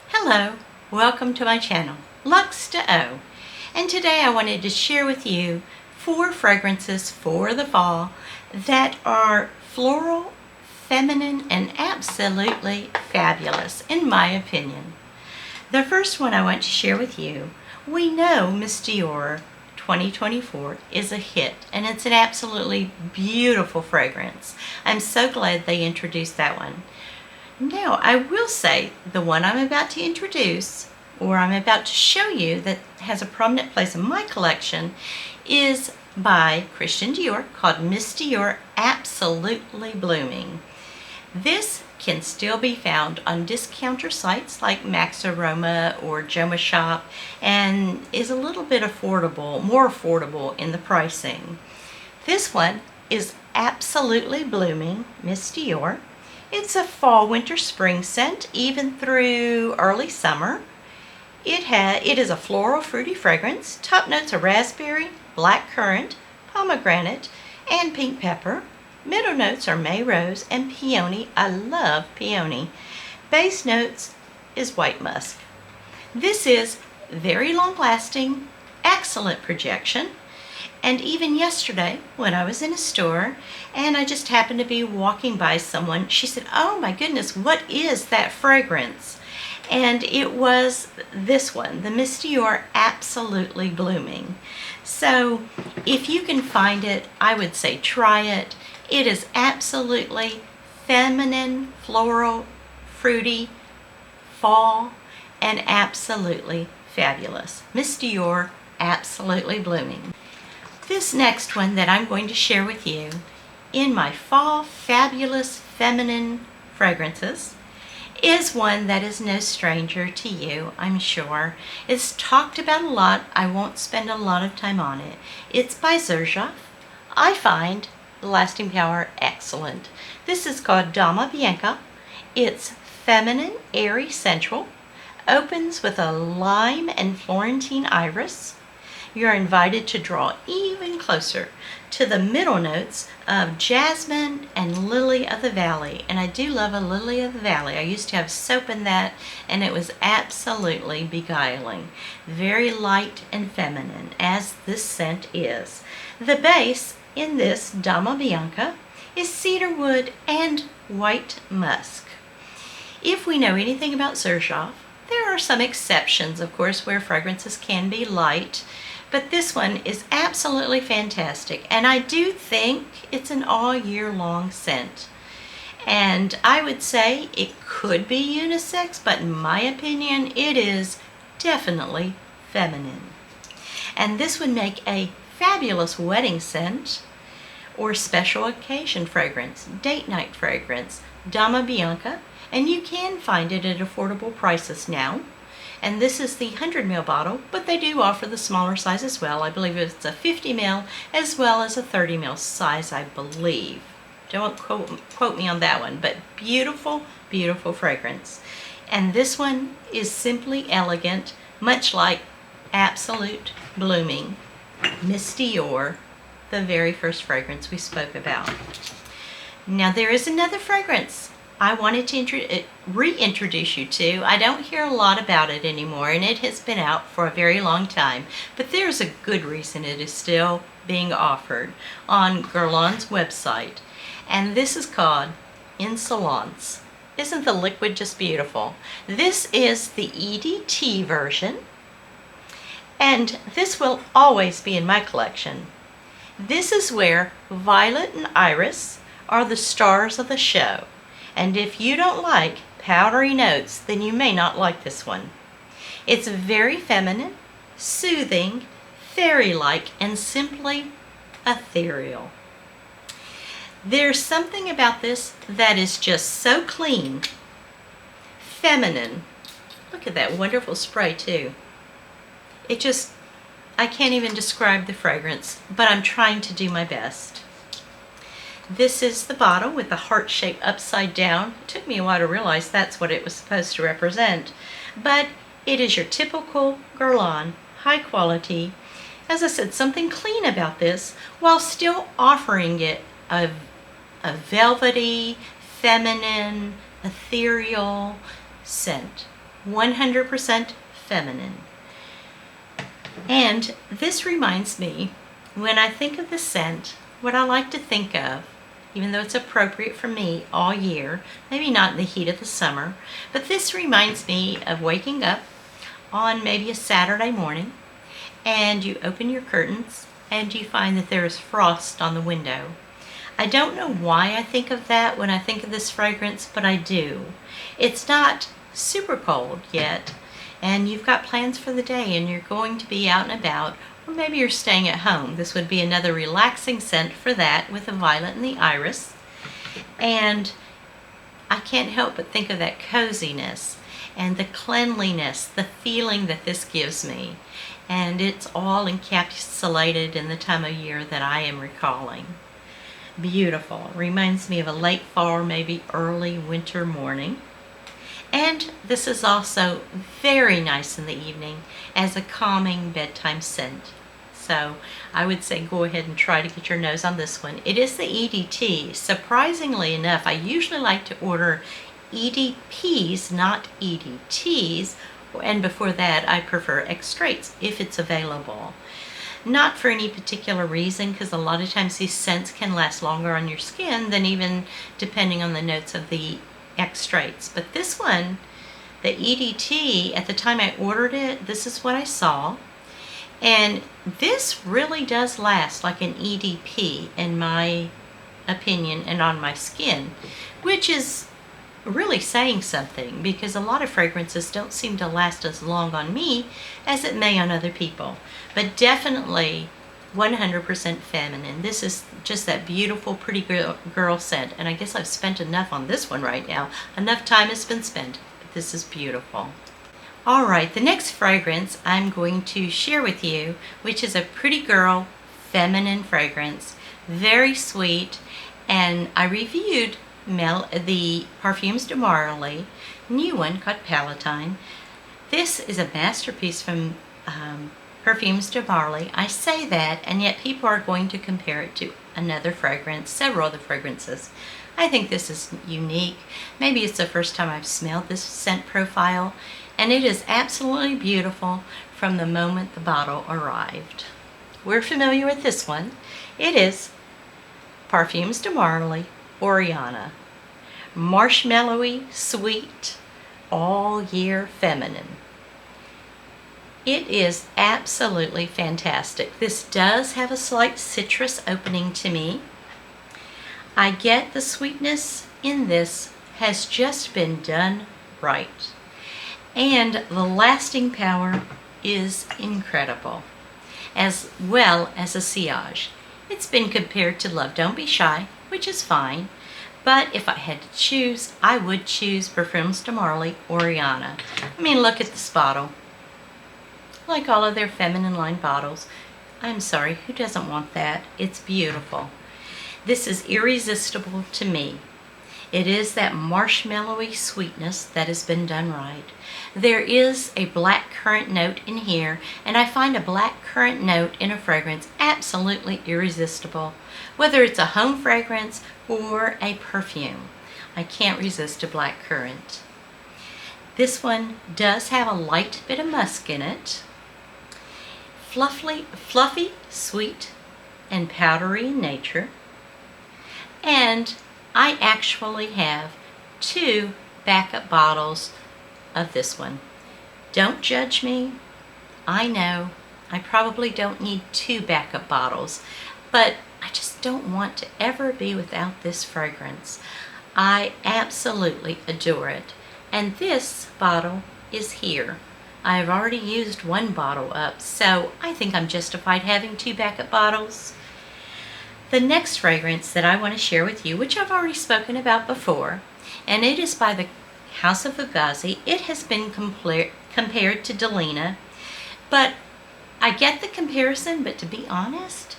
Hello, welcome to my channel, Lux to O. And today I wanted to share with you 4 fragrances for the fall that are floral, feminine, and absolutely fabulous, in my opinion. The first one I want to share with you, we know Miss Dior 2024 is a hit, and it's an absolutely beautiful fragrance. I'm so glad they introduced that one. Now, I will say the one I'm about to introduce, or I'm about to show you, that has a prominent place in my collection, is by Christian Dior, called Miss Dior Absolutely Blooming. This can still be found on discounter sites like Max Aroma or Joma Shop, and is a little bit affordable, more affordable in the pricing. This one is Absolutely Blooming, Miss Dior. It's a fall, winter, spring scent, even through early summer. It is a floral, fruity fragrance. Top notes are raspberry, black currant, pomegranate, and pink pepper. Middle notes are May rose and peony. I love peony. Base notes is white musk. This is very long-lasting, excellent projection. And even yesterday, when I was in a store and I just happened to be walking by someone, she said, "Oh my goodness, what is that fragrance?" And it was this one, the Miss Dior Absolutely Blooming. So if you can find it, I would say try it. It is absolutely feminine, floral, fruity, fall, and absolutely fabulous. Miss Dior Absolutely Blooming. This next one that I'm going to share with you in my fall fabulous feminine fragrances is one that is no stranger to you, I'm sure. It's talked about a lot. I won't spend a lot of time on it. It's by Xerjoff. I find the lasting power excellent. This is called Dama, Bianca. It's feminine, airy, sensual. Opens with a lime and Florentine iris. You're invited to draw even closer to the middle notes of jasmine and lily of the valley. And I do love a lily of the valley. I used to have soap in that, and it was absolutely beguiling. Very light and feminine, as this scent is. The base in this Dama Bianca is cedarwood and white musk. If we know anything about Xerjoff, there are some exceptions, of course, where fragrances can be light. But this one is absolutely fantastic, and I do think it's an all-year-long scent. And I would say it could be unisex, but in my opinion, it is definitely feminine. And this would make a fabulous wedding scent or special occasion fragrance, date night fragrance, Dama Bianca, and you can find it at affordable prices now. And this is the 100 ml bottle, but they do offer the smaller size as well. I believe it's a 50 ml as well as a 30 ml size, I believe. Don't quote me on that one, but beautiful, beautiful fragrance. And this one is simply elegant, much like Absolute Blooming, Miss Dior, the very first fragrance we spoke about. Now there is another fragrance I wanted to reintroduce you to. I don't hear a lot about it anymore, and it has been out for a very long time, but there's a good reason it is still being offered on Guerlain's website, and this is called Insolence. Isn't the liquid just beautiful? This is the EDT version, and this will always be in my collection. This is where violet and iris are the stars of the show. And if you don't like powdery notes, then you may not like this one. It's very feminine, soothing, fairy-like, and simply ethereal. There's something about this that is just so clean, feminine. Look at that wonderful spray too. I can't even describe the fragrance, but I'm trying to do my best. This is the bottle with the heart shape upside down. It took me a while to realize that's what it was supposed to represent. But it is your typical Guerlain, high quality. As I said, something clean about this, while still offering it a velvety, feminine, ethereal scent. 100% feminine. And this reminds me, when I think of the scent, what I like to think of, even though it's appropriate for me all year, maybe not in the heat of the summer, but this reminds me of waking up on maybe a Saturday morning, and you open your curtains and you find that there is frost on the window. I don't know why I think of that when I think of this fragrance, but I do. It's not super cold yet, and you've got plans for the day and you're going to be out and about, or maybe you're staying at home. This would be another relaxing scent for that, with the violet and the iris. And I can't help but think of that coziness and the cleanliness, the feeling that this gives me. And it's all encapsulated in the time of year that I am recalling. Beautiful. Reminds me of a late fall or maybe early winter morning. And this is also very nice in the evening as a calming bedtime scent. So I would say go ahead and try to get your nose on this one. It is the EDT. Surprisingly enough, I usually like to order EDPs, not EDTs, and before that I prefer extraits if it's available. Not for any particular reason, because a lot of times these scents can last longer on your skin than even depending on the notes of the extraits. But this one, the EDT, at the time I ordered it, this is what I saw. And this really does last like an EDP in my opinion and on my skin, which is really saying something, because a lot of fragrances don't seem to last as long on me as it may on other people. But definitely 100% feminine. This is just that beautiful, pretty girl scent. And I guess I've spent enough on this one right now. Enough time has been spent. But this is beautiful. All right, the next fragrance I'm going to share with you, which is a pretty girl, feminine fragrance. Very sweet. And I reviewed the Parfums de Marly, new one called Palatine. This is a masterpiece from Parfums de Marly. I say that, and yet people are going to compare it to another fragrance, several other fragrances. I think this is unique. Maybe it's the first time I've smelled this scent profile, and it is absolutely beautiful from the moment the bottle arrived. We're familiar with this one. It is Parfums de Marly, Oriana. Marshmallowy, sweet, all year feminine. It is absolutely fantastic. This does have a slight citrus opening to me. I get the sweetness in this has just been done right. And the lasting power is incredible, as well as a sillage. It's been compared to Love Don't Be Shy, which is fine. But if I had to choose, I would choose Parfums de Marly Oriana. I mean, look at this bottle. Like all of their feminine line bottles. I'm sorry, who doesn't want that? It's beautiful. This is irresistible to me. It is that marshmallowy sweetness that has been done right. There is a black currant note in here, and I find a black currant note in a fragrance absolutely irresistible. Whether it's a home fragrance or a perfume, I can't resist a black currant. This one does have a light bit of musk in it. Fluffy, sweet, and powdery in nature. And I actually have 2 backup bottles of this one. Don't judge me. I know I probably don't need 2 backup bottles, but I just don't want to ever be without this fragrance. I absolutely adore it. And this bottle is here. I've already used 1 bottle up, so I think I'm justified having 2 backup bottles. The next fragrance that I want to share with you, which I've already spoken about before, and it is by the House of Fugazzi. It has been compared to Delina, but I get the comparison, but to be honest,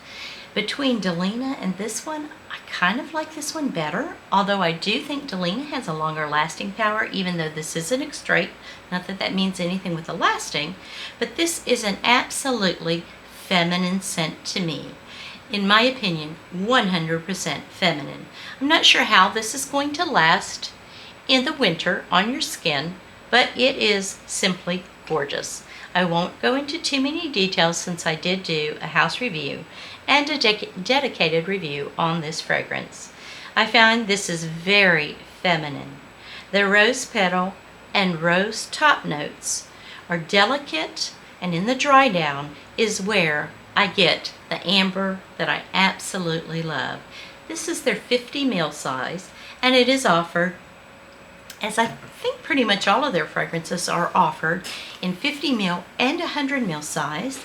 between Delina and this one, I kind of like this one better, although I do think Delina has a longer lasting power, even though this is an extrait. Not that that means anything with the lasting, but this is an absolutely feminine scent to me. In my opinion, 100% feminine. I'm not sure how this is going to last in the winter on your skin, but it is simply gorgeous. I won't go into too many details since I did do a house review and a dedicated review on this fragrance. I found this is very feminine. The rose petal and rose top notes are delicate, and in the dry down is where I get the amber that I absolutely love. This is their 50 ml size, and it is offered, as I think pretty much all of their fragrances are offered, in 50 ml and 100 ml size.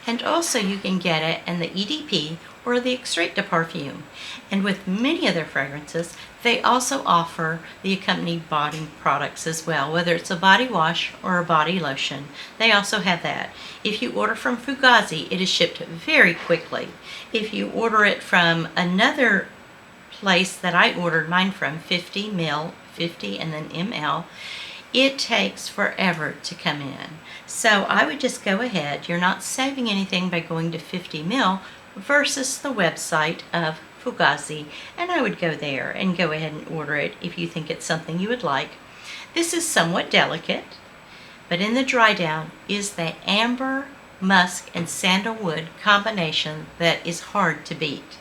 And also you can get it in the EDP or the Extrait de Parfum. And with many of their fragrances, they also offer the accompanied body products as well, whether it's a body wash or a body lotion. They also have that. If you order from Fugazzi, it is shipped very quickly. If you order it from another place that I ordered mine from, 50 ml, 50 and then ml, it takes forever to come in. So I would just go ahead. You're not saving anything by going to 50 ml versus the website of Fugazzi, and I would go there and go ahead and order it if you think it's something you would like. This is somewhat delicate, but in the dry down is the amber, musk, and sandalwood combination that is hard to beat.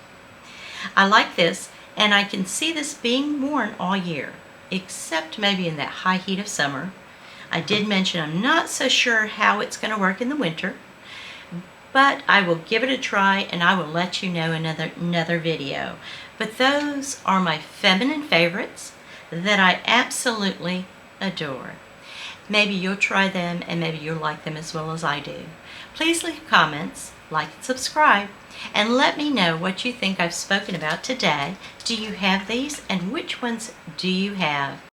I like this, and I can see this being worn all year, except maybe in that high heat of summer. I did mention I'm not so sure how it's going to work in the winter, but I will give it a try and I will let you know in another video. But those are my feminine favorites that I absolutely adore. Maybe you'll try them and maybe you'll like them as well as I do. Please leave comments, like and subscribe, and let me know what you think I've spoken about today. Do you have these, and which ones do you have?